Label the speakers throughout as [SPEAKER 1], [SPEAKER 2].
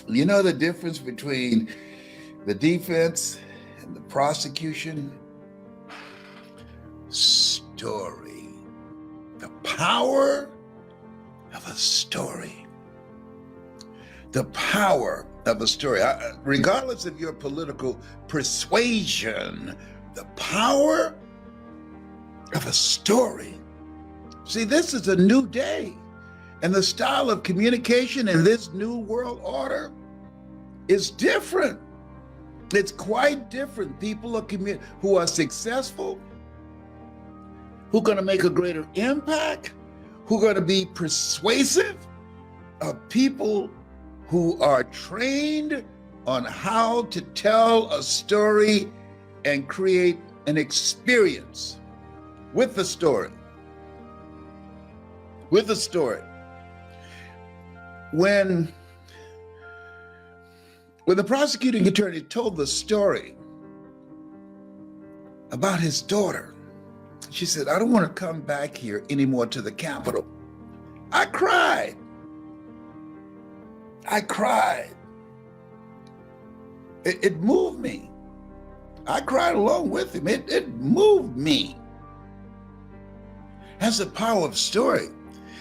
[SPEAKER 1] You know the difference between the defense and the prosecution? Story. The power of a story. The power of a story. Regardless of your political persuasion, the power of a story. See, this is a new day, and the style of communication in this new world order is different. It's quite different. People are who are successful, who are going to make a greater impact, who are going to be persuasive, are people who are trained on how to tell a story and create an experience with the story. With the story. When the prosecuting attorney told the story about his daughter, she said, "I don't want to come back here anymore to the Capitol." I cried. I cried. It moved me. I cried along with him. It moved me. That's the power of story.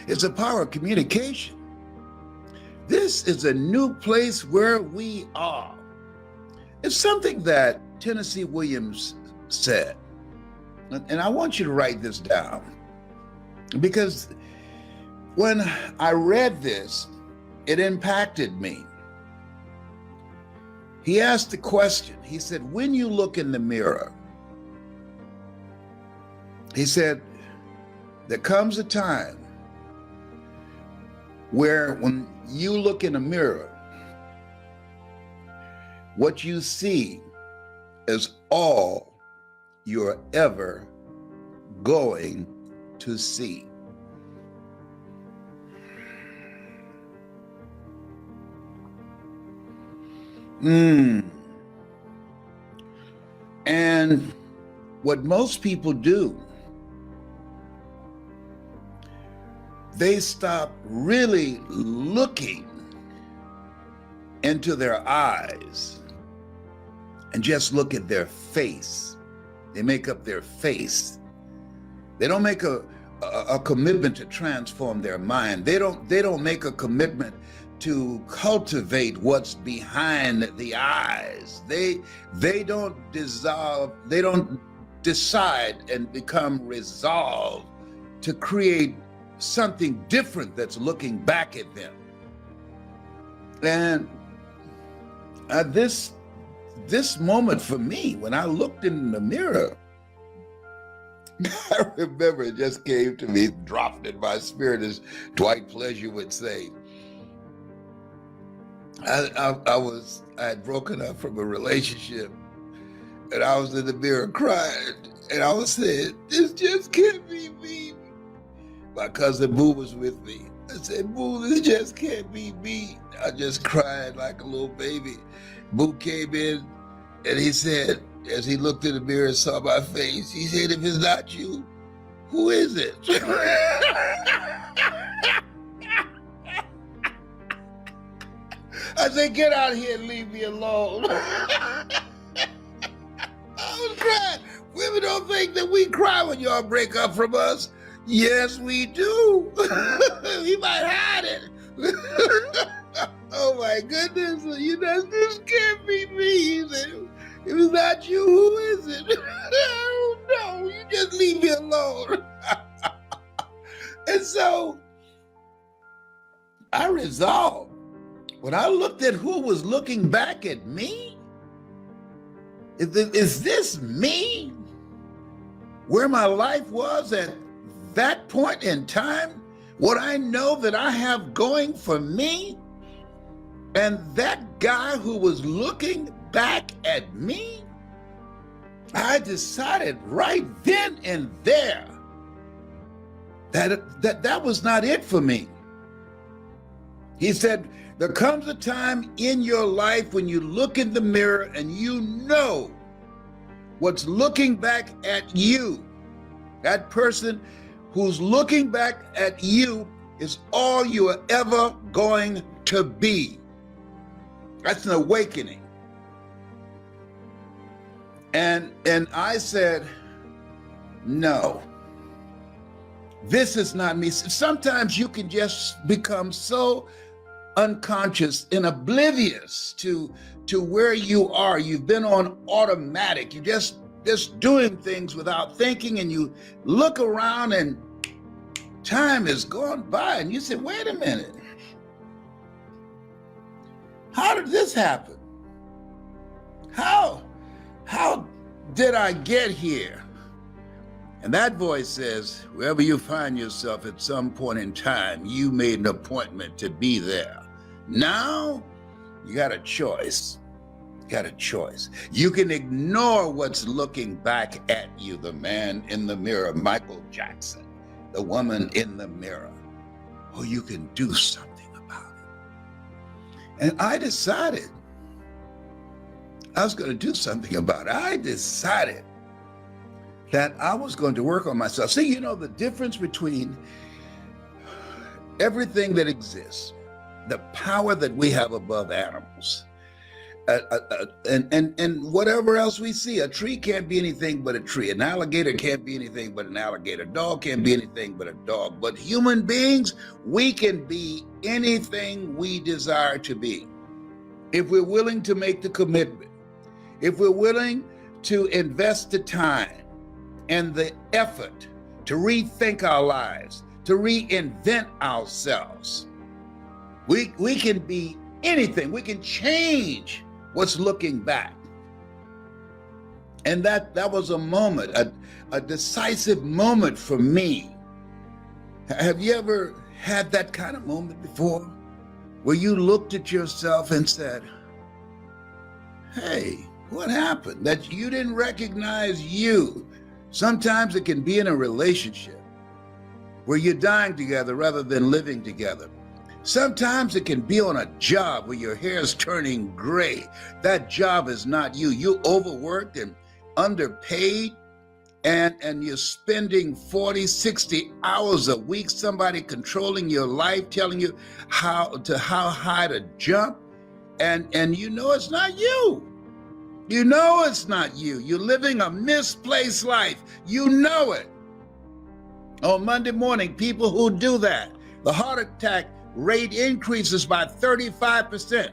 [SPEAKER 1] It's the power of communication. This is a new place where we are. It's something that Tennessee Williams said. And I want you to write this down, because when I read this, it impacted me. He asked the question, he said, when you look in the mirror, he said, there comes a time where when you look in a mirror, what you see is all you're ever going to see. And what most people do, they stop really looking into their eyes and just look at their face. They make up their face. They don't make a commitment to transform their mind. They don't make a commitment to cultivate what's behind the eyes. They don't dissolve, they don't decide and become resolved to create something different that's looking back at them. And this moment for me, when I looked in the mirror, I remember it just came to me, dropped in my spirit, as Dwight Pleasure would say. I had broken up from a relationship, and I was in the mirror crying, and I was saying, "This just can't be me." My cousin Boo was with me. I said, "Boo, this just can't be me." I just cried like a little baby. Boo came in, and he said, as he looked in the mirror and saw my face, he said, "If it's not you, who is it?" I said, "Get out of here and leave me alone." I was crying. Women don't think that we cry when y'all break up from us. Yes, we do. We might hide it. Oh my goodness, this can't be me. He said, "If it's not you, who is it?" I don't know. You just leave me alone. And so I resolved, when I looked at who was looking back at me, is this me? Where my life was at that point in time? What I know that I have going for me? And that guy who was looking back at me? I decided right then and there that was not it for me. He said, there comes a time in your life when you look in the mirror and you know what's looking back at you. That person who's looking back at you is all you are ever going to be. That's an awakening. And I said, no, this is not me. Sometimes you can just become so unconscious and oblivious to where you are. You've been on automatic. You just doing things without thinking, and you look around and time is going by and you say, wait a minute, how did this happen? How did I get here? And that voice says, wherever you find yourself at some point in time, you made an appointment to be there. Now, you got a choice. You got a choice. You can ignore what's looking back at you, the man in the mirror, Michael Jackson, the woman in the mirror, or you can do something about it. And I decided I was going to do something about it. I decided that I was going to work on myself. See, you know, the difference between everything that exists, the power that we have above animals, and whatever else we see. A tree can't be anything but a tree. An alligator can't be anything but an alligator. A dog can't be anything but a dog. But human beings, we can be anything we desire to be. If we're willing to make the commitment, if we're willing to invest the time and the effort to rethink our lives, to reinvent ourselves, we can be anything. We can change what's looking back. And that was a moment, a decisive moment for me. Have you ever had that kind of moment before, where you looked at yourself and said, hey, what happened? That you didn't recognize you. Sometimes it can be in a relationship where you're dying together rather than living together. Sometimes it can be on a job where your hair is turning gray. That job is not you. You overworked and underpaid, and you're spending 40, 60 hours a week, somebody controlling your life, telling you how high to jump, and you know it's not you. You know it's not you. You're living a misplaced life. You know it. On Monday morning, people who do that, the heart attack rate increases by 35%.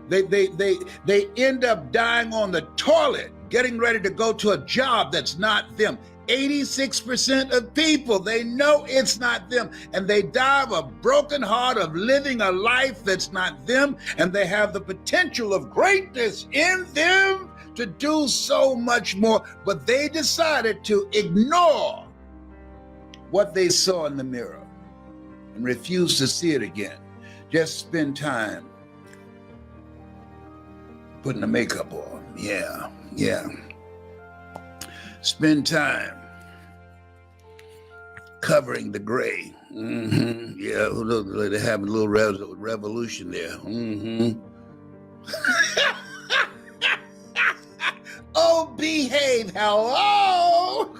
[SPEAKER 1] They end up dying on the toilet, getting ready to go to a job that's not them. 86% of people, they know it's not them, and they die of a broken heart of living a life that's not them, and they have the potential of greatness in them to do so much more, but they decided to ignore what they saw in the mirror and refuse to see it again. Just spend time putting the makeup on. Yeah. Spend time covering the gray. Yeah, they're having a little revolution there. Oh, behave. Hello.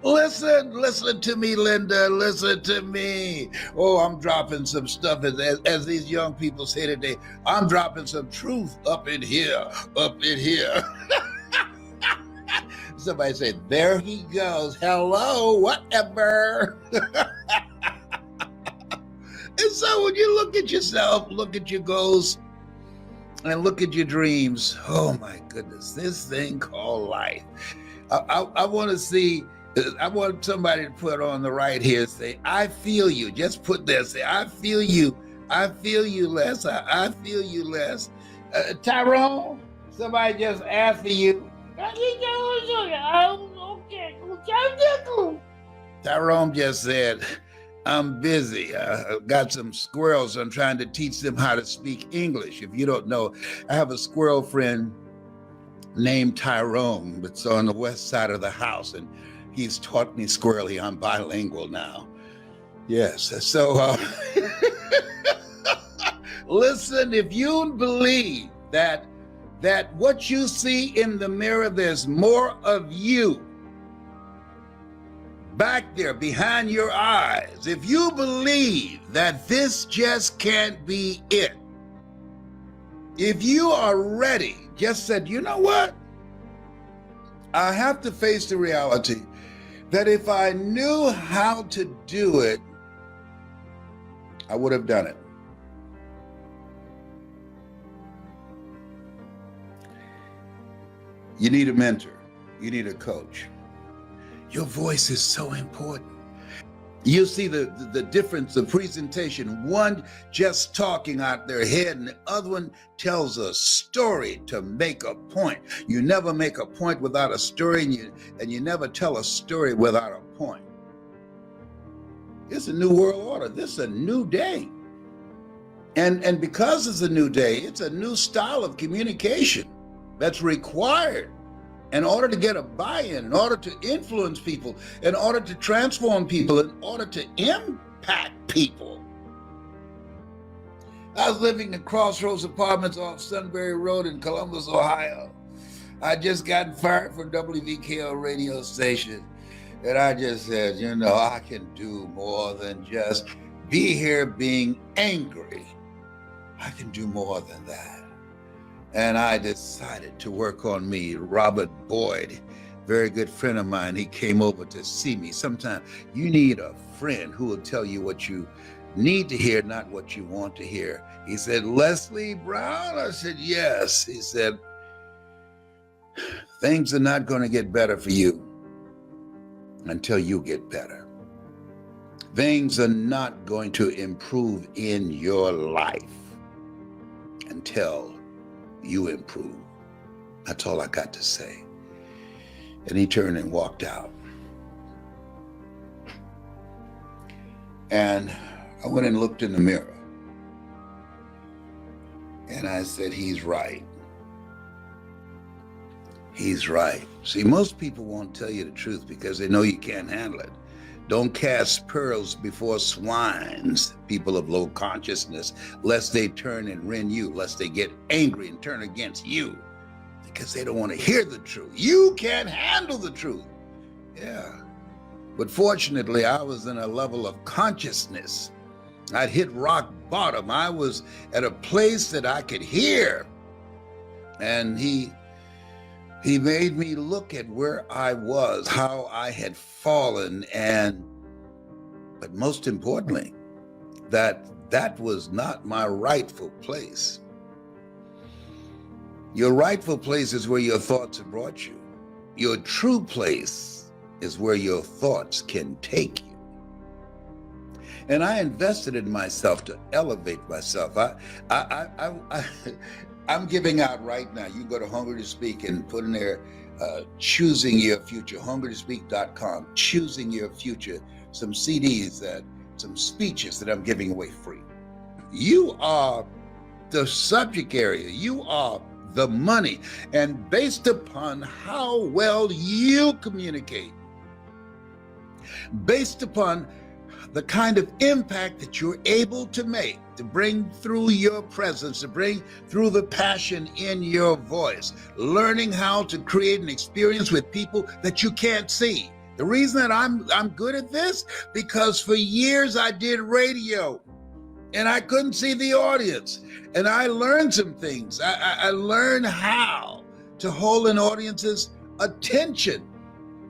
[SPEAKER 1] Listen to me, Linda. Listen to me. Oh, I'm dropping some stuff, as these young people say today. I'm dropping some truth up in here. Somebody said, there he goes. Hello, whatever. And so when you look at yourself, look at your goals, and look at your dreams, oh my goodness, this thing called life. I want to see, I want somebody to put on the right here, say, I feel you. Just put there, say, I feel you. I feel you, Les. I feel you, Les. Tyrone, somebody just asked for you. Tyrone just said, I'm busy. I've got some squirrels. I'm trying to teach them how to speak English. If you don't know, I have a squirrel friend named Tyrone, that's on the west side of the house, and he's taught me squirrely. I'm bilingual now. Yes. So listen, if you believe that what you see in the mirror, there's more of you back there behind your eyes. If you believe that this just can't be it, If you are ready, just said, you know what? I have to face the reality that if I knew how to do it, I would have done it. You need a mentor. You need a coach. Your voice is so important. You see the difference, the presentation. One just talking out their head, and the other one tells a story to make a point. You never make a point without a story, and you never tell a story without a point. It's a new world order. This is a new day. And because it's a new day, it's a new style of communication that's required in order to get a buy-in, in order to influence people, in order to transform people, in order to impact people. I was living in Crossroads Apartments off Sunbury Road in Columbus, Ohio. I just gotten fired from WVKL radio station. And I just said, you know, I can do more than just be here being angry. I can do more than that. And I decided to work on me. Robert Boyd, very good friend of mine, he came over to see me. Sometimes you need a friend who will tell you what you need to hear, not what you want to hear. He said, Leslie Brown? I said, yes. He said, things are not going to get better for you until you get better. Things are not going to improve in your life until you improve. That's all I got to say. And he turned and walked out. And I went and looked in the mirror. And I said, he's right. He's right. See, most people won't tell you the truth because they know you can't handle it. Don't cast pearls before swines, people of low consciousness, lest they turn and rend you, lest they get angry and turn against you because they don't want to hear the truth. You can't handle the truth. Yeah. But fortunately, I was in a level of consciousness. I'd hit rock bottom. I was at a place that I could hear. And he made me look at where I was, how I had fallen, but most importantly, that was not my rightful place. Your rightful place is where your thoughts have brought you. Your true place is where your thoughts can take you. And I invested in myself to elevate myself. I'm giving out right now. You go to Hungry to Speak and put in there, choosing your future, hungrytospeak.com, choosing your future, some CDs, some speeches that I'm giving away free. You are the subject area. You are the money. And based upon how well you communicate, based upon the kind of impact that you're able to make, to bring through your presence, to bring through the passion in your voice, learning how to create an experience with people that you can't see. The reason that I'm good at this, because for years I did radio and I couldn't see the audience. And I learned some things. I learned how to hold an audience's attention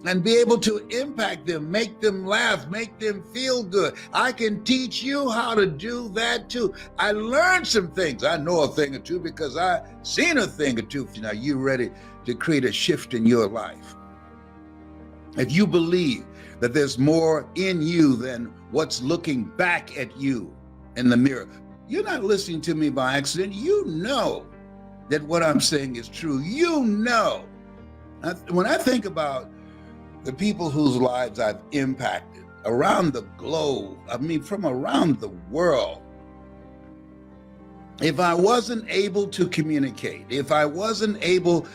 [SPEAKER 1] and be able to impact them, make them laugh, make them feel good. I can teach you how to do that too. I learned some things. I know a thing or two because I've seen a thing or two. Now you ready to create a shift in your life. If you believe that there's more in you than what's looking back at you in the mirror, you're not listening to me by accident. You know that what I'm saying is true. You know. When I think about the people whose lives I've impacted around the globe, I mean, from around the world, if I wasn't able to communicate, if I wasn't able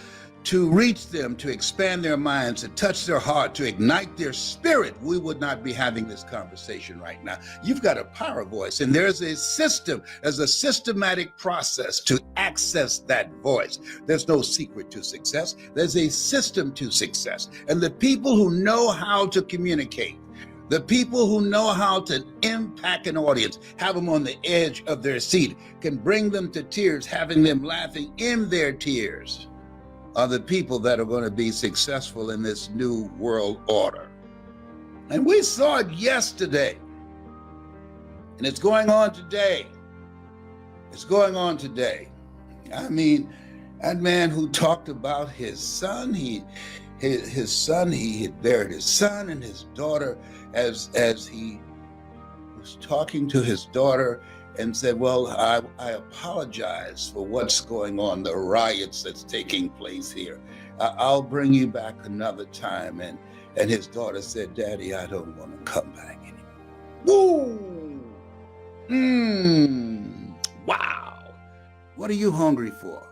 [SPEAKER 1] to reach them, to expand their minds, to touch their heart, to ignite their spirit, we would not be having this conversation right now. You've got a power voice, and there's a system, there's a systematic process to access that voice. There's no secret to success. There's a system to success. And the people who know how to communicate The people who know how to impact an audience, have them on the edge of their seat, can bring them to tears, having them laughing in their tears, are the people that are going to be successful in this new world order. And we saw it yesterday. And it's going on today. It's going on today. I mean, that man who talked about his son, he had buried his son and his daughter as he was talking to his daughter and said, well, I apologize for what's going on, the riots that's taking place here. I'll bring you back another time. And his daughter said, Daddy, I don't want to come back anymore. Woo! Wow. What are you hungry for?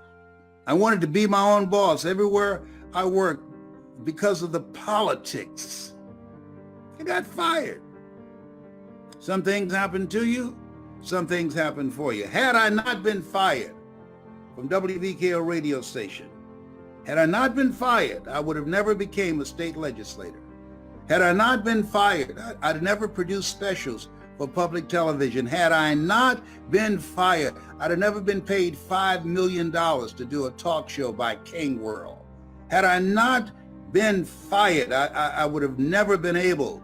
[SPEAKER 1] I wanted to be my own boss everywhere I worked because of the politics. I got fired. Some things happen to you, some things happen for you. Had I not been fired from WVKO radio station, had I not been fired, I would have never became a state legislator. Had I not been fired, I'd never produced specials for public television. Had I not been fired, I'd have never been paid $5 million to do a talk show by King World. Had I not been fired, I would have never been able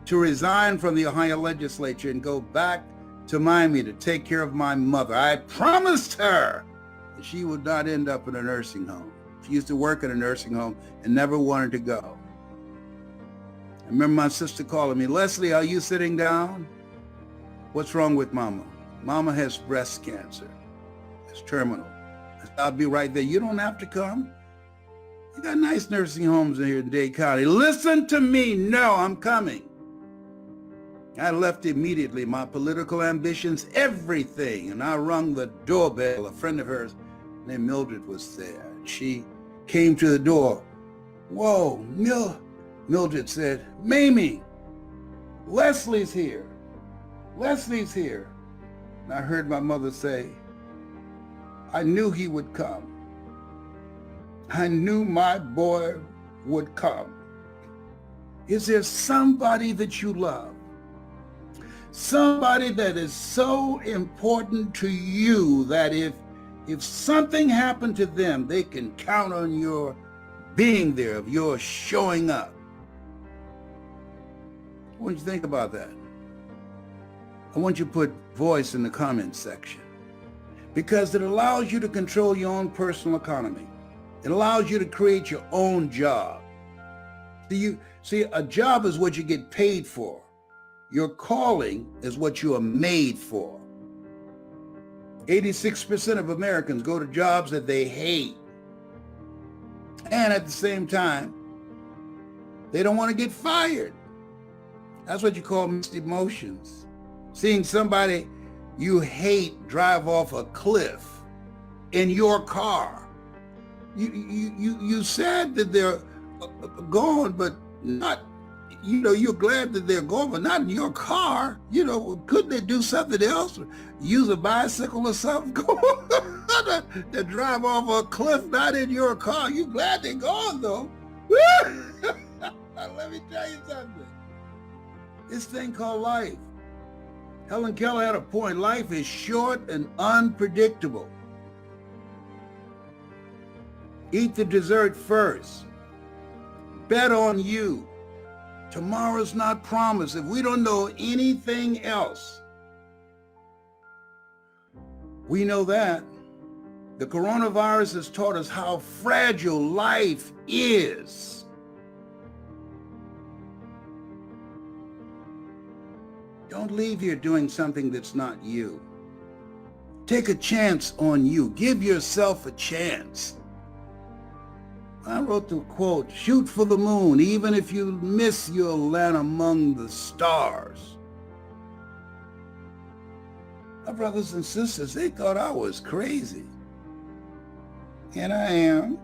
[SPEAKER 1] to resign from the Ohio legislature and go back to Mamie to take care of my mother. I promised her that she would not end up in a nursing home. She used to work in a nursing home and never wanted to go. I remember my sister calling me, Leslie, are you sitting down? What's wrong with Mama? Mama has breast cancer. It's terminal. I said, I'll be right there. You don't have to come. You got nice nursing homes in here in Dade County. Listen to me. No, I'm coming. I left immediately, my political ambitions, everything. And I rung the doorbell. A friend of hers named Mildred was there. She came to the door. Whoa, Mildred said, Mamie, Leslie's here. Leslie's here. And I heard my mother say, I knew he would come. I knew my boy would come. Is there somebody that you love? Somebody that is so important to you that if something happened to them, they can count on your being there, of your showing up. I want you to think about that. I want you to put voice in the comments section, because it allows you to control your own personal economy. It allows you to create your own job. See, a job is what you get paid for. Your calling is what you are made for. 86% of Americans go to jobs that they hate. And at the same time, they don't want to get fired. That's what you call mixed emotions. Seeing somebody you hate drive off a cliff in your car. You sad that they're gone, but not, you're glad that they're gone, but not in your car. Couldn't they do something else? Use a bicycle or something? To drive off a cliff, not in your car. You glad they're gone, though. Let me tell you something. This thing called life. Helen Keller had a point. Life is short and unpredictable. Eat the dessert first. Bet on you. Tomorrow's not promised. If we don't know anything else, we know that the coronavirus has taught us how fragile life is. Don't leave here doing something that's not you. Take a chance on you. Give yourself a chance. I wrote the quote, shoot for the moon. Even if you miss, you'll land among the stars. My brothers and sisters, they thought I was crazy. And I am.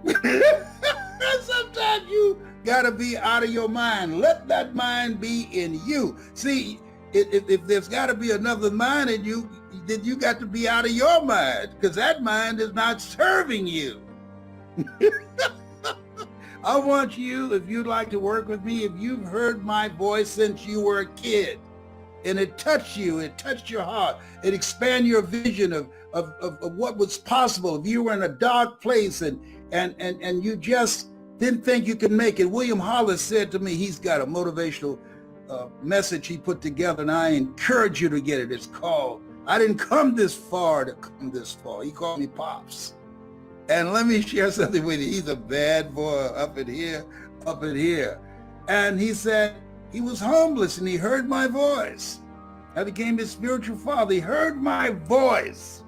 [SPEAKER 1] Sometimes you gotta be out of your mind. Let that mind be in you. See, if there's gotta be another mind in you, then you got to be out of your mind, because that mind is not serving you. I want you, if you'd like to work with me, if you've heard my voice since you were a kid, and it touched you, it touched your heart, it expanded your vision of what was possible. If you were in a dark place and you just didn't think you could make it. William Hollis said to me, he's got a motivational message he put together, and I encourage you to get it. It's called, I didn't come this far to come this far. He called me Pops. And let me share something with you. He's a bad boy up in here. And he said he was homeless and he heard my voice. I became his spiritual father. He heard my voice.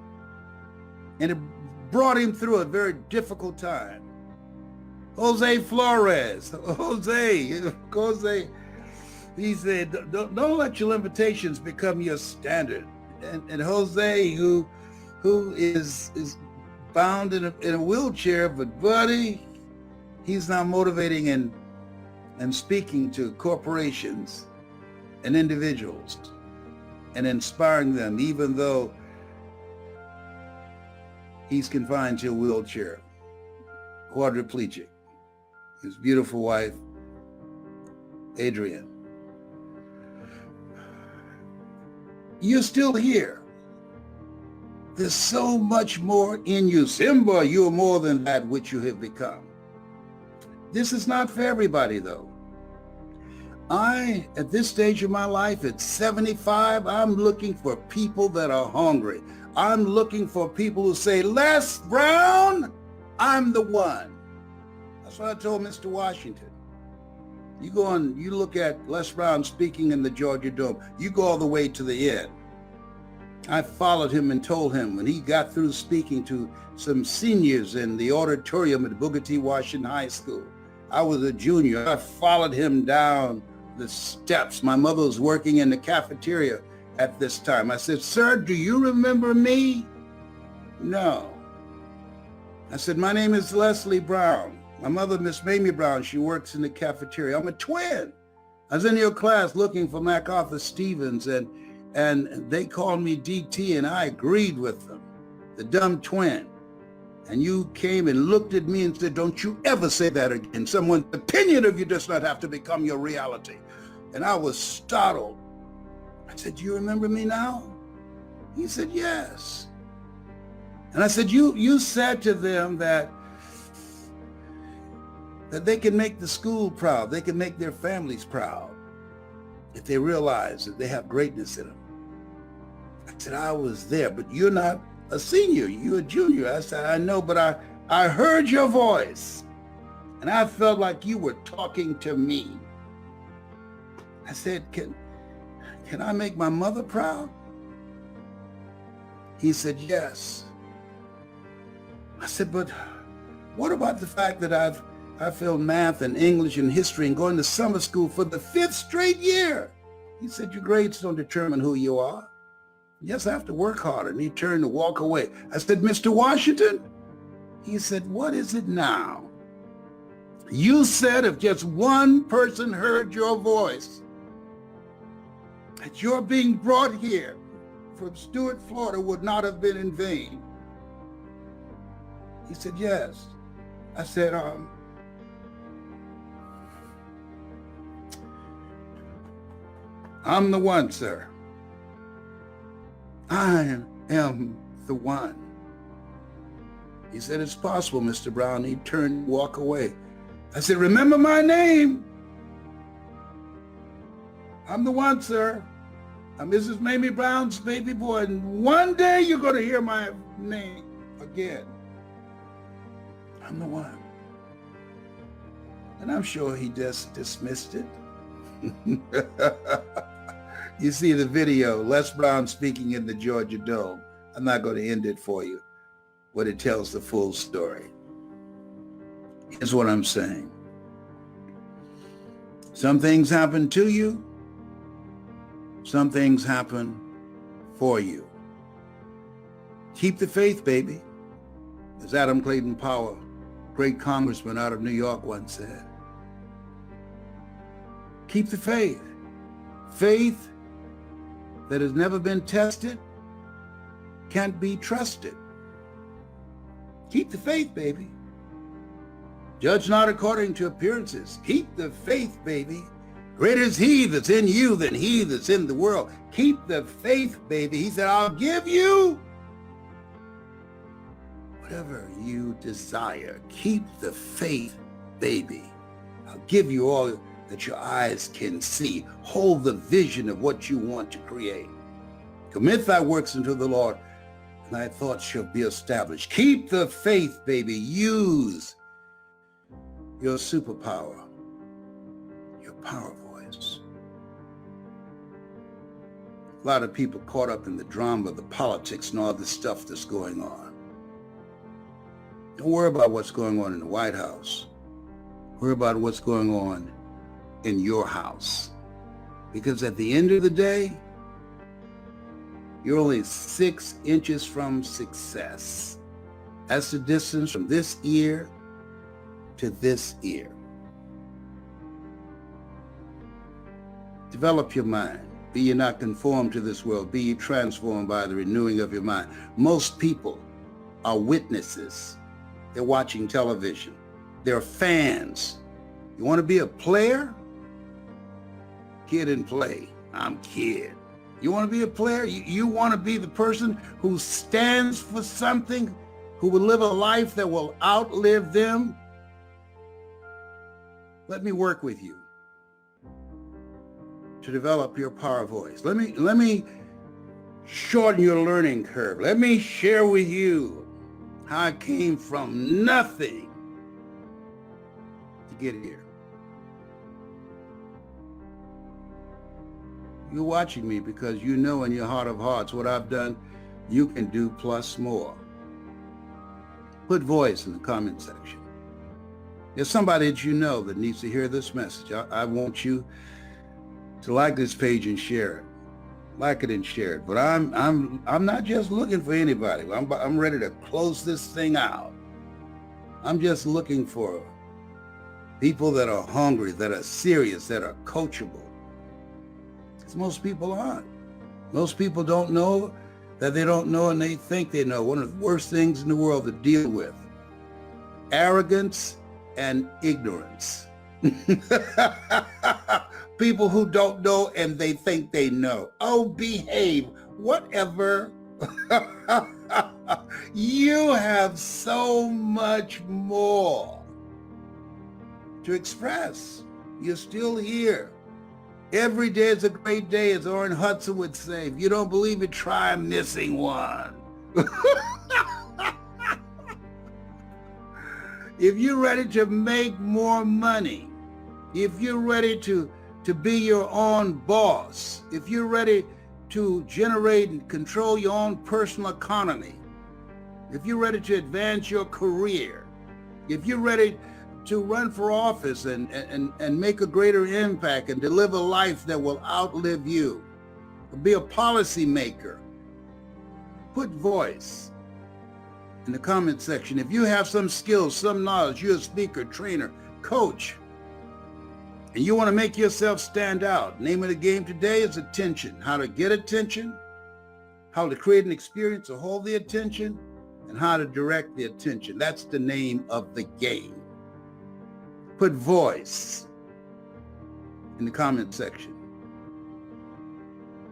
[SPEAKER 1] And it brought him through a very difficult time. Jose Flores, he said, don't let your limitations become your standard. And Jose, who is bound in a wheelchair, but buddy, he's now motivating and speaking to corporations and individuals and inspiring them, even though he's confined to a wheelchair, quadriplegic. His beautiful wife, Adrian. You're still here. There's so much more in you. Simba, you are more than that which you have become. This is not for everybody, though. At this stage of my life, at 75, I'm looking for people that are hungry. I'm looking for people who say, Les Brown, I'm the one. That's what I told Mr. Washington. You go and you look at Les Brown speaking in the Georgia Dome. You go all the way to the end. I followed him and told him when he got through speaking to some seniors in the auditorium at Booker T. Washington High School. I was a junior. I followed him down the steps. My mother was working in the cafeteria at this time. I said, "Sir, do you remember me?" "No." I said, "My name is Leslie Brown. My mother, Miss Mamie Brown, she works in the cafeteria. I'm a twin. I was in your class looking for MacArthur Stevens, and they called me DT, and I agreed with them, the dumb twin. And you came and looked at me and said, don't you ever say that again. Someone's opinion of you does not have to become your reality." And I was startled. I said, "Do you remember me now?" He said, "Yes." And I said, you said to them that they can make the school proud. They can make their families proud if they realize that they have greatness in them. I said, "I was there, but you're not a senior. You're a junior." I said, "I know, but I heard your voice, and I felt like you were talking to me." I said, can I make my mother proud?" He said, "Yes." I said, "But what about the fact that I failed math and English and history and going to summer school for the 5th straight year?" He said, "Your grades don't determine who you are. You just have to work harder." And he turned to walk away. I said, "Mr. Washington?" He said, "What is it now? You said if just one person heard your voice, that your being brought here from Stuart, Florida would not have been in vain." He said, "Yes." I said, "I'm the one, sir. I am the one." He said, "It's possible, Mr. Brown." He turned and walked away. I said, "Remember my name. I'm the one, sir. I'm Mrs. Mamie Brown's baby boy, and one day you're going to hear my name again. I'm the one." And I'm sure he just dismissed it. You see the video, Les Brown speaking in the Georgia Dome. I'm not going to end it for you, but it tells the full story. Here's what I'm saying. Some things happen to you. Some things happen for you. Keep the faith, baby. As Adam Clayton Powell, great congressman out of New York, once said. Keep the faith. Faith that has never been tested can't be trusted. Keep the faith, baby. Judge not according to appearances. Keep the faith, baby. Greater is he that's in you than he that's in the world. Keep the faith, baby. He said, I'll give you whatever you desire. Keep the faith, baby. I'll give you all that your eyes can see. Hold the vision of what you want to create. Commit thy works unto the Lord, and thy thoughts shall be established. Keep the faith, baby. Use your superpower, your power voice. A lot of people caught up in the drama, the politics, and all the stuff that's going on. Don't worry about what's going on in the White House. Worry about what's going on in your house. Because at the end of the day, you're only 6 inches from success. That's the distance from this ear to this ear. Develop your mind. Be ye not conformed to this world. Be ye transformed by the renewing of your mind. Most people are witnesses. They're watching television. They're fans. You want to be a player? Kid and play. I'm kid. You want to be a player? You want to be the person who stands for something, who will live a life that will outlive them? Let me work with you to develop your power voice. Let me shorten your learning curve. Let me share with you how I came from nothing to get here. You're watching me because you know in your heart of hearts what I've done, you can do plus more. Put voice in the comment section. There's somebody that you know that needs to hear this message. I want you to like this page and share it. Like it and share it. But I'm not just looking for anybody. I'm ready to close this thing out. I'm just looking for people that are hungry, that are serious, that are coachable. Because most people aren't. Most people don't know that they don't know, and they think they know. One of the worst things in the world to deal with: arrogance and ignorance. People who don't know and they think they know. Oh, behave, whatever. You have so much more to express. You're still here. Every day is a great day, as Orrin Hudson would say. If you don't believe it, try missing one. If you're ready to make more money, if you're ready to be your own boss, if you're ready to generate and control your own personal economy, if you're ready to advance your career, if you're ready to run for office and make a greater impact and to live a life that will outlive you, be a policy maker, put voice in the comment section. If you have some skills, some knowledge, you're a speaker, trainer, coach, and you want to make yourself stand out, name of the game today is attention. How to get attention, how to create an experience to hold the attention, and how to direct the attention. That's the name of the game. Put voice in the comment section.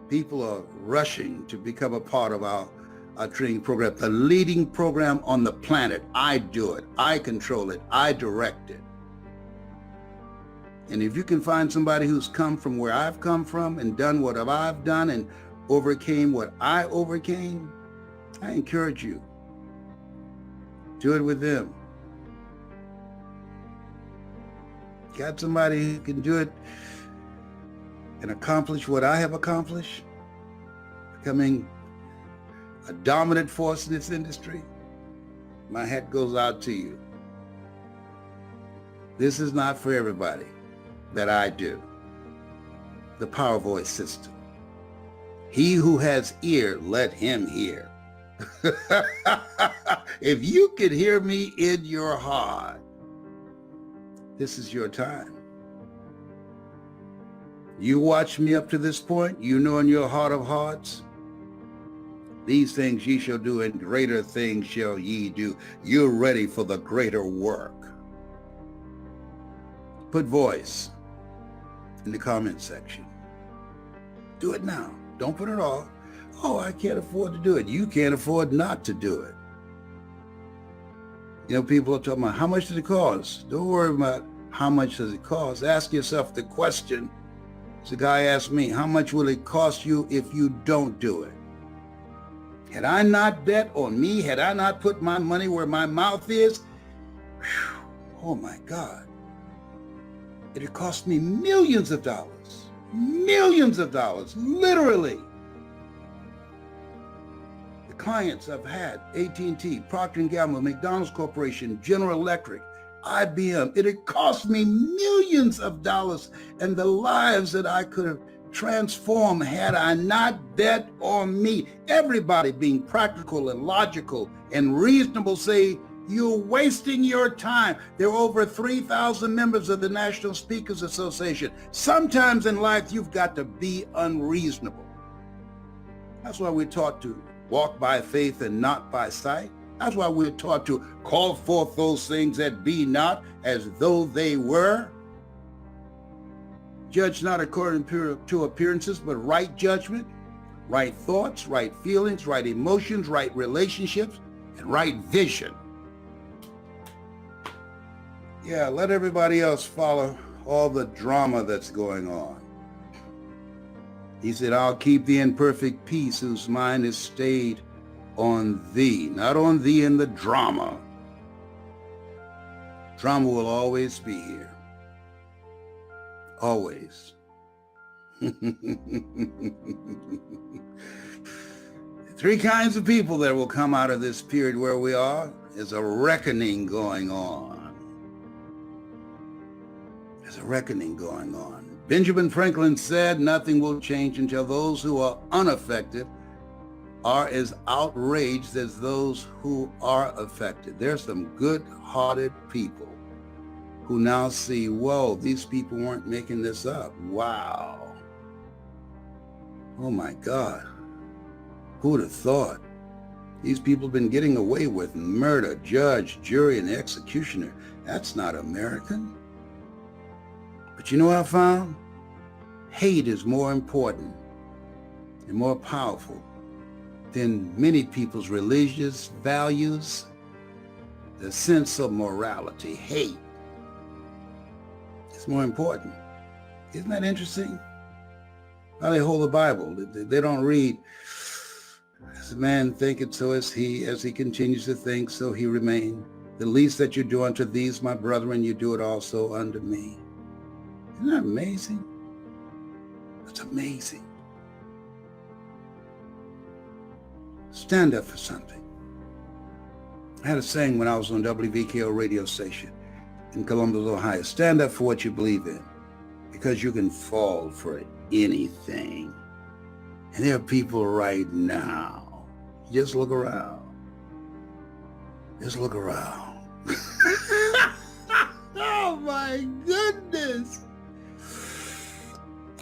[SPEAKER 1] People are rushing to become a part of our training program, the leading program on the planet. I do it. I control it. I direct it. And if you can find somebody who's come from where I've come from and done what I've done and overcame what I overcame, I encourage you. Do it with them. Got somebody who can do it and accomplish what I have accomplished, becoming a dominant force in this industry? My hat goes out to you. This is not for everybody that I do. The Power Voice System. He who has ear, let him hear. If you can hear me in your heart, this is your time. You watch me up to this point, you know in your heart of hearts, these things ye shall do, and greater things shall ye do. You're ready for the greater work. Put voice in the comment section. Do it now. Don't put it off. Oh, I can't afford to do it. You can't afford not to do it. You know, people are talking about how much does it cost? Don't worry about how much does it cost. Ask yourself the question. The guy asked me, how much will it cost you if you don't do it? Had I not bet on me, had I not put my money where my mouth is, whew, oh my God, it had cost me millions of dollars, literally. The clients I've had, AT&T, Procter & Gamble, McDonald's Corporation, General Electric, IBM, it had cost me millions of dollars and the lives that I could have transformed had I not bet on me. Everybody being practical and logical and reasonable say, you're wasting your time. There are over 3,000 members of the National Speakers Association. Sometimes in life, you've got to be unreasonable. That's why we're taught to walk by faith and not by sight. That's why we're taught to call forth those things that be not as though they were. Judge not according to appearances, but right judgment, right thoughts, right feelings, right emotions, right relationships, and right vision. Yeah, let everybody else follow all the drama that's going on. He said, I'll keep thee in perfect peace whose mind is stayed on thee, not on thee in the drama. Drama will always be here. Always. Three kinds of people that will come out of this period where we are. There's a reckoning going on. There's a reckoning going on. Benjamin Franklin said, nothing will change until those who are unaffected are as outraged as those who are affected. There's some good-hearted people who now see, whoa, these people weren't making this up. Wow. Oh my God. Who would have thought? These people have been getting away with murder, judge, jury, and executioner. That's not American. But you know what I found? Hate is more important and more powerful than many people's religious values, the sense of morality. Hate is more important. Isn't that interesting? How they hold the Bible. They don't read, as a man thinketh, so is he. As he continues to think, so he remain. The least that you do unto these, my brethren, you do it also unto me. Isn't that amazing? That's amazing. Stand up for something. I had a saying when I was on WVKO radio station in Columbus, Ohio. Stand up for what you believe in, because you can fall for anything. And there are people right now. Just look around. Just look around. Oh my goodness.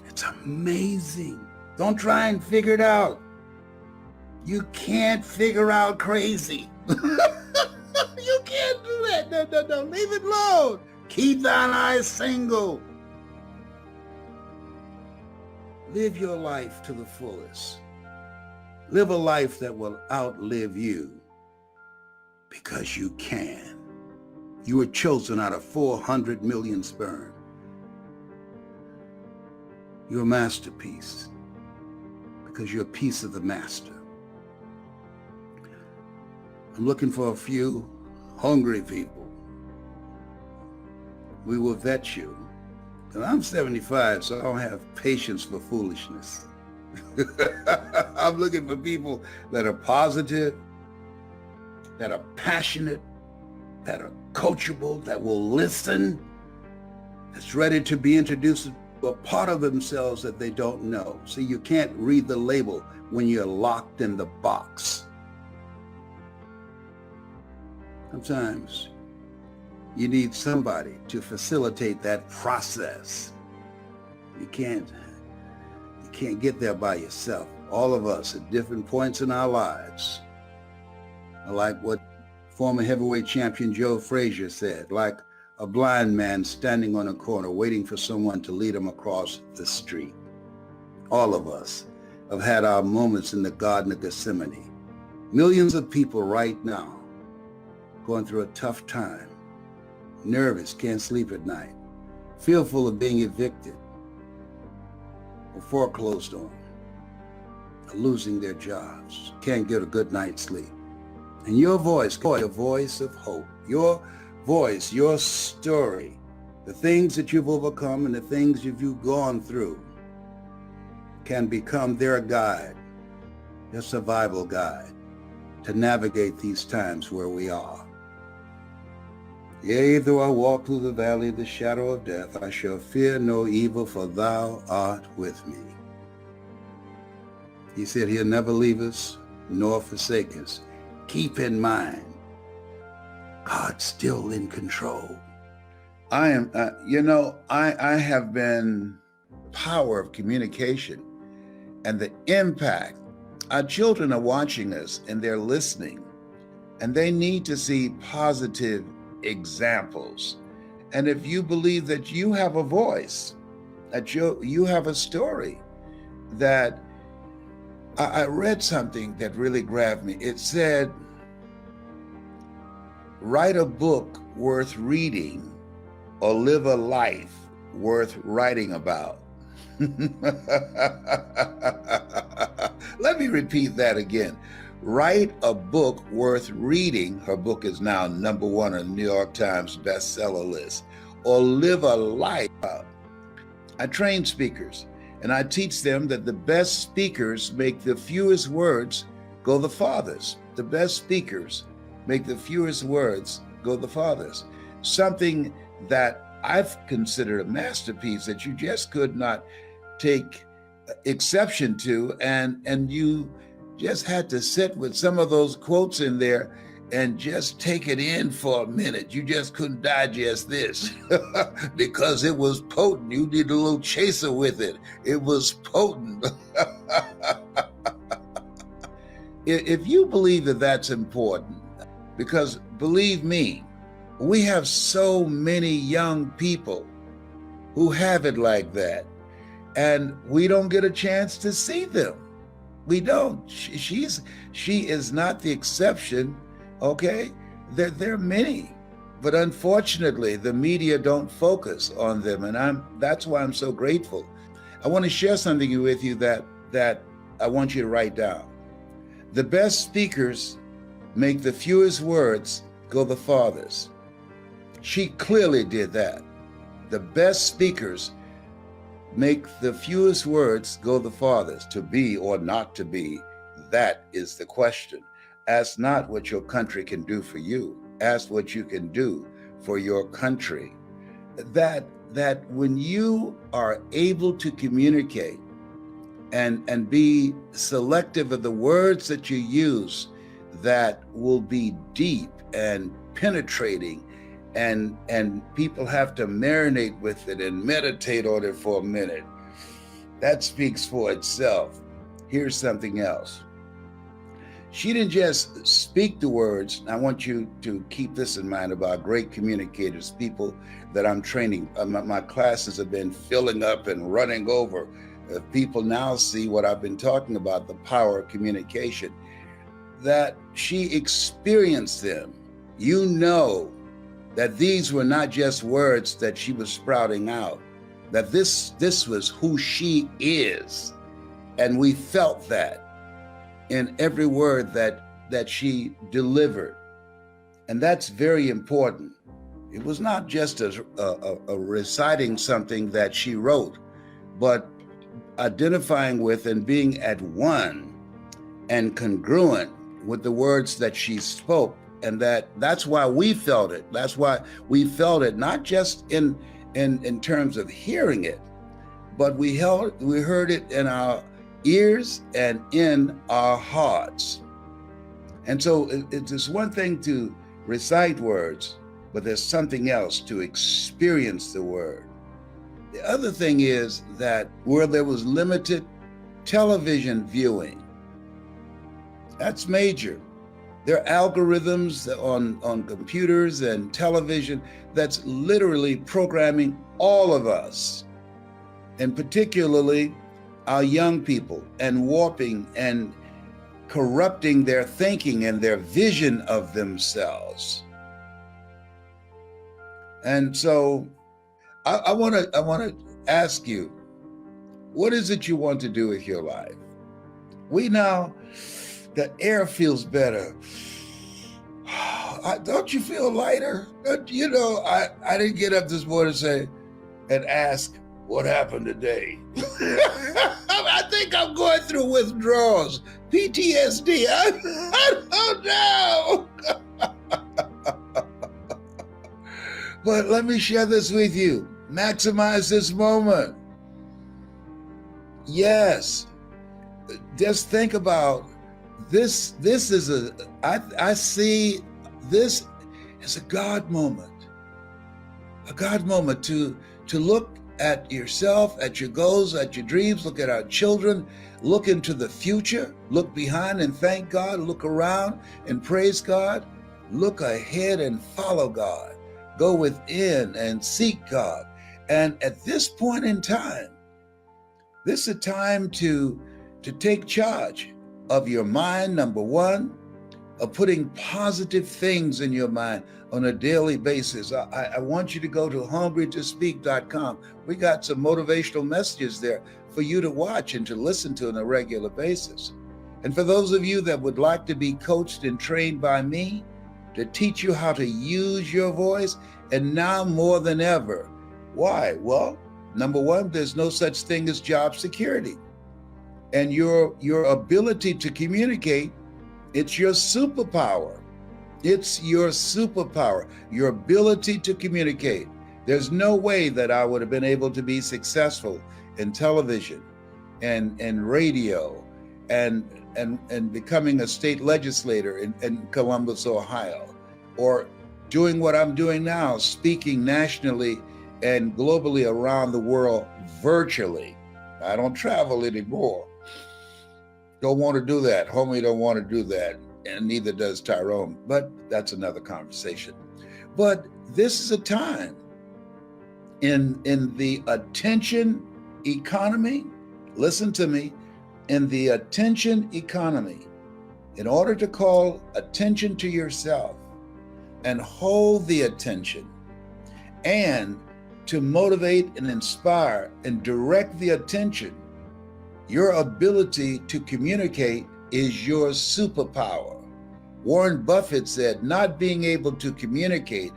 [SPEAKER 1] It's amazing. Don't try and figure it out. You can't figure out crazy. You can't do that. No. Leave it alone. Keep thine eyes single. Live your life to the fullest. Live a life that will outlive you, because you can. You were chosen out of 400 million sperm. You're a masterpiece because you're a piece of the master. I'm looking for a few hungry people. We will vet you. And I'm 75, so I don't have patience for foolishness. I'm looking for people that are positive, that are passionate, that are coachable, that will listen, that's ready to be introduced to a part of themselves that they don't know. See, you can't read the label when you're locked in the box. Sometimes you need somebody to facilitate that process. You can't get there by yourself. All of us at different points in our lives. I like what former heavyweight champion Joe Frazier said, like a blind man standing on a corner waiting for someone to lead him across the street. All of us have had our moments in the Garden of Gethsemane. Millions of people right now going through a tough time, nervous, can't sleep at night, fearful of being evicted or foreclosed on, or losing their jobs, can't get a good night's sleep. And your voice, your voice of hope, your voice, your story, the things that you've overcome and the things you've gone through can become their guide, their survival guide to navigate these times where we are. Yea, though I walk through the valley of the shadow of death, I shall fear no evil, for thou art with me. He said he'll never leave us nor forsake us. Keep in mind, God's still in control. I am, I have been power of communication and the impact. Our children are watching us and they're listening, and they need to see positive examples. And if you believe that you have a voice, that you have a story, that I read something that really grabbed me. It said, write a book worth reading or live a life worth writing about. Let me repeat that again. Write a book worth reading. Her book is now #1 on the New York Times bestseller list. Or live a life. I train speakers, and I teach them that the best speakers make the fewest words go the farthest. The best speakers make the fewest words go the farthest. Something that I've considered a masterpiece that you just could not take exception to, and you just had to sit with some of those quotes in there and just take it in for a minute. You just couldn't digest this because it was potent. You did a little chaser with it. It was potent. If you believe that that's important, because believe me, we have so many young people who have it like that, and we don't get a chance to see them. We don't. She is not the exception. Okay, there are many, but unfortunately, the media don't focus on them, and that's why I'm so grateful. I want to share something with you that I want you to write down. The best speakers make the fewest words go the farthest. She clearly did that. The best speakers make the fewest words go the farthest. To be or not to be, that is the question. Ask not what your country can do for you. Ask what you can do for your country. That when you are able to communicate and be selective of the words that you use, that will be deep and penetrating, and people have to marinate with it and meditate on it for a minute. That speaks for itself. Here's something else. She didn't just speak the words. I want you to keep this in mind about great communicators, people that I'm training. My classes have been filling up and running over. People now see what I've been talking about, the power of communication, that she experienced them. You know that these were not just words that she was sprouting out, that this was who she is. And we felt that in every word that she delivered. And that's very important. It was not just a reciting something that she wrote, but identifying with and being at one and congruent with the words that she spoke. And that's why we felt it. That's why we felt it, not just in terms of hearing it, but we heard it in our ears and in our hearts. And so it's one thing to recite words, but there's something else to experience the word. The other thing is that where there was limited television viewing, that's major. There are algorithms on computers and television that's literally programming all of us, and particularly our young people, and warping and corrupting their thinking and their vision of themselves. And so I want to ask you, what is it you want to do with your life? The air feels better. Don't you feel lighter? I didn't get up this morning and ask what happened today. I think I'm going through withdrawals, PTSD. I don't know. But let me share this with you. Maximize this moment. Yes. Just think about this. I see this as a God moment. A God moment to look at yourself, at your goals, at your dreams, look at our children, look into the future, look behind and thank God, look around and praise God, look ahead and follow God, go within and seek God. And at this point in time, this is a time to take charge of your mind, number one, of putting positive things in your mind on a daily basis. I want you to go to hungrytospeak.com. We got some motivational messages there for you to watch and to listen to on a regular basis. And for those of you that would like to be coached and trained by me to teach you how to use your voice, and now more than ever. Why? Well, number one, there's no such thing as job security. And your ability to communicate, it's your superpower. It's your superpower, your ability to communicate. There's no way that I would have been able to be successful in television and radio and becoming a state legislator in Columbus, Ohio, or doing what I'm doing now, speaking nationally and globally around the world virtually. I don't travel anymore. Don't want to do that. Homie don't want to do that. And neither does Tyrone, but that's another conversation. But this is a time in the attention economy. Listen to me. In the attention economy, in order to call attention to yourself and hold the attention and to motivate and inspire and direct the attention, your ability to communicate is your superpower. Warren Buffett said, not being able to communicate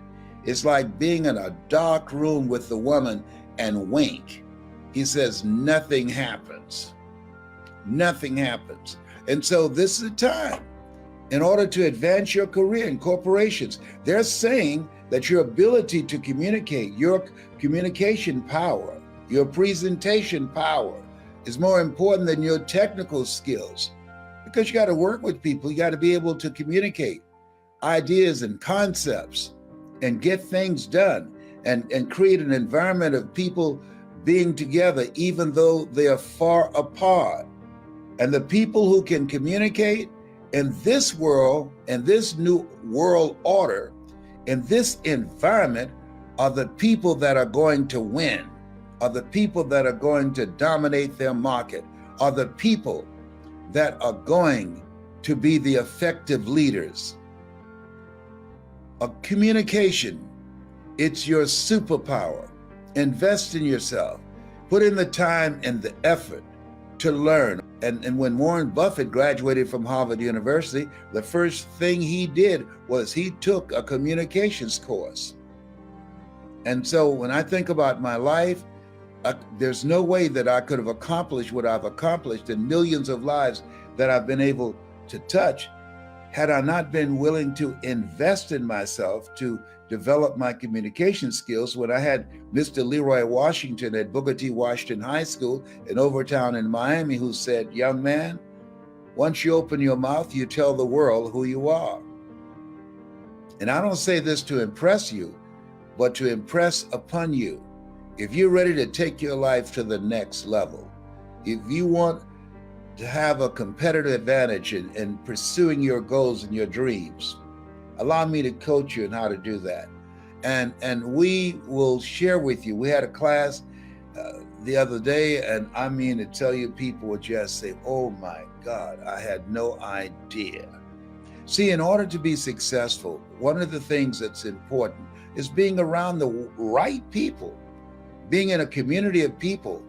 [SPEAKER 1] is like being in a dark room with the woman and wink. He says, nothing happens. Nothing happens. And so this is a time in order to advance your career in corporations. They're saying that your ability to communicate, your communication power, your presentation power is more important than your technical skills, because you got to work with people. You got to be able to communicate ideas and concepts and get things done and create an environment of people being together, even though they are far apart. And the people who can communicate in this world, in this new world order, in this environment, are the people that are going to win, are the people that are going to dominate their market, are the people that are going to be the effective leaders. A communication, it's your superpower. Invest in yourself. Put in the time and the effort to learn. And when Warren Buffett graduated from Harvard University, the first thing he did was he took a communications course. And so when I think about my life, there's no way that I could have accomplished what I've accomplished in millions of lives that I've been able to touch had I not been willing to invest in myself to develop my communication skills. When I had Mr. Leroy Washington at Booker T. Washington High School in Overtown in Miami, who said, young man, once you open your mouth, you tell the world who you are. And I don't say this to impress you, but to impress upon you. If you're ready to take your life to the next level, if you want to have a competitive advantage in pursuing your goals and your dreams. Allow me to coach you on how to do that. And we will share with you. We had a class the other day, and I mean to tell you, people would just say, oh my God, I had no idea. See, in order to be successful, one of the things that's important is being around the right people, being in a community of people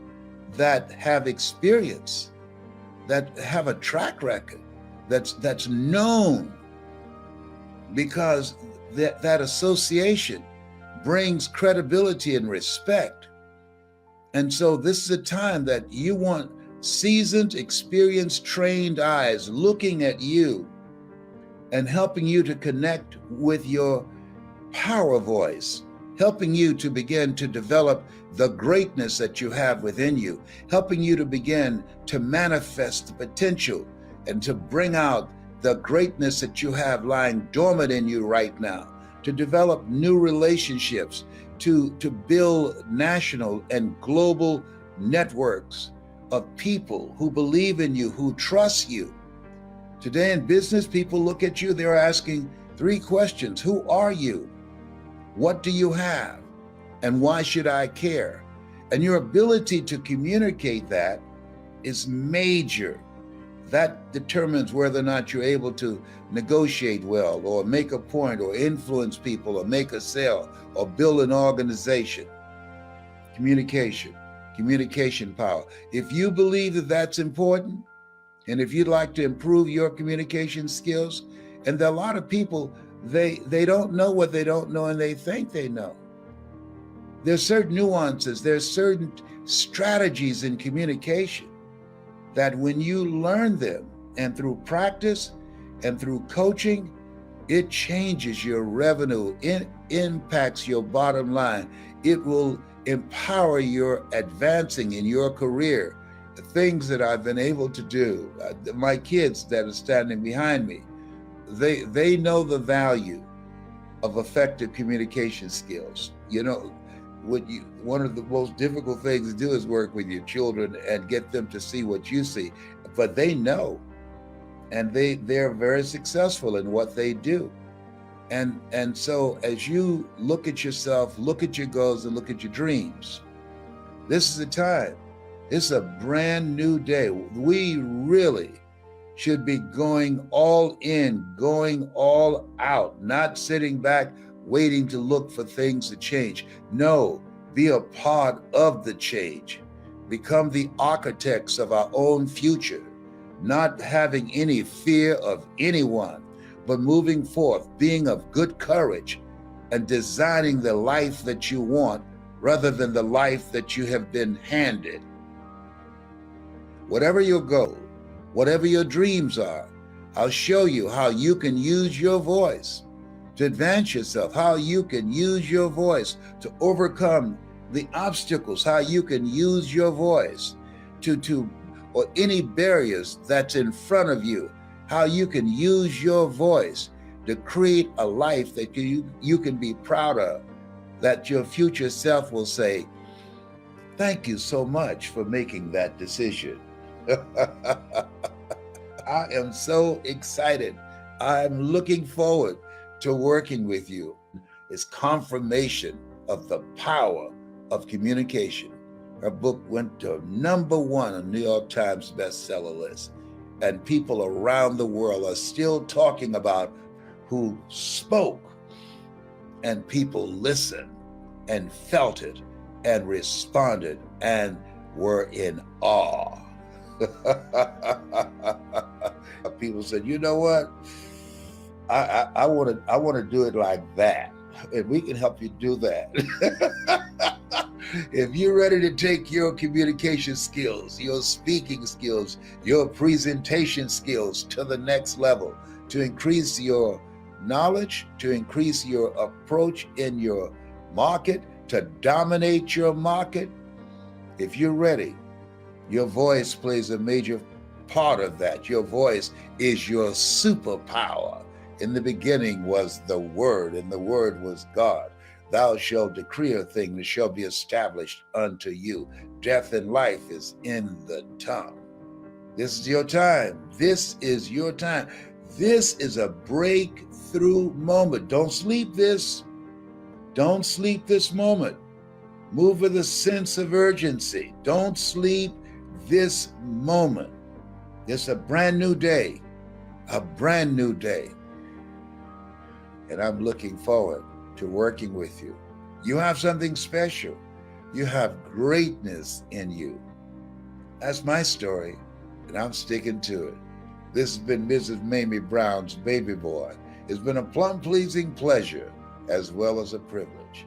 [SPEAKER 1] that have experience, that have a track record, that's known, because that association brings credibility and respect. And so this is a time that you want seasoned, experienced, trained eyes looking at you and helping you to connect with your power voice, helping you to begin to develop the greatness that you have within you, helping you to begin to manifest the potential and to bring out the greatness that you have lying dormant in you right now, to develop new relationships, to build national and global networks of people who believe in you, who trust you. Today in business, people look at you, they're asking 3 questions. Who are you? What do you have? And why should I care? And your ability to communicate that is major. That determines whether or not you're able to negotiate well, or make a point, or influence people, or make a sale, or build an organization. Communication power. If you believe that that's important, and if you'd like to improve your communication skills, and there are a lot of people, they don't know what they don't know, and they think they know. There's certain nuances, there's certain strategies in communication that when you learn them, and through practice and through coaching, it changes your revenue, it impacts your bottom line, it will empower your advancing in your career. The things that I've been able to do, my kids that are standing behind me, they know the value of effective communication skills. You know, one of the most difficult things to do is work with your children and get them to see what you see, but they know, and they're very successful in what they do. And so as you look at yourself, look at your goals, and look at your dreams, this is the time. It's a brand new day. We really should be going all in, going all out, not sitting back waiting to look for things to change. No, be a part of the change. Become the architects of our own future, not having any fear of anyone, but moving forth, being of good courage, and designing the life that you want rather than the life that you have been handed. Whatever your goal, whatever your dreams are, I'll show you how you can use your voice to advance yourself, how you can use your voice to overcome the obstacles, how you can use your voice or any barriers that's in front of you, how you can use your voice to create a life that you can be proud of, that your future self will say, thank you so much for making that decision. I am so excited. I'm looking forward to working with you. It's confirmation of the power of communication. Her book went to #1 on New York Times bestseller list, and people around the world are still talking about who spoke, and people listened and felt it and responded and were in awe. People said, you know what? I want to do it like that, and we can help you do that. If you're ready to take your communication skills, your speaking skills, your presentation skills to the next level, to increase your knowledge, to increase your approach in your market, to dominate your market, if you're ready, your voice plays a major part of that. Your voice is your superpower. In the beginning was the Word, and the Word was God. Thou shalt decree a thing that shall be established unto you. Death and life is in the tongue. This is your time. This is your time. This is a breakthrough moment. Don't sleep this. Don't sleep this moment. Move with a sense of urgency. Don't sleep this moment. It's a brand new day. A brand new day. And I'm looking forward to working with you. You have something special. You have greatness in you. That's my story, and I'm sticking to it. This has been Mrs. Mamie Brown's baby boy. It's been a plum-pleasing pleasure as well as a privilege.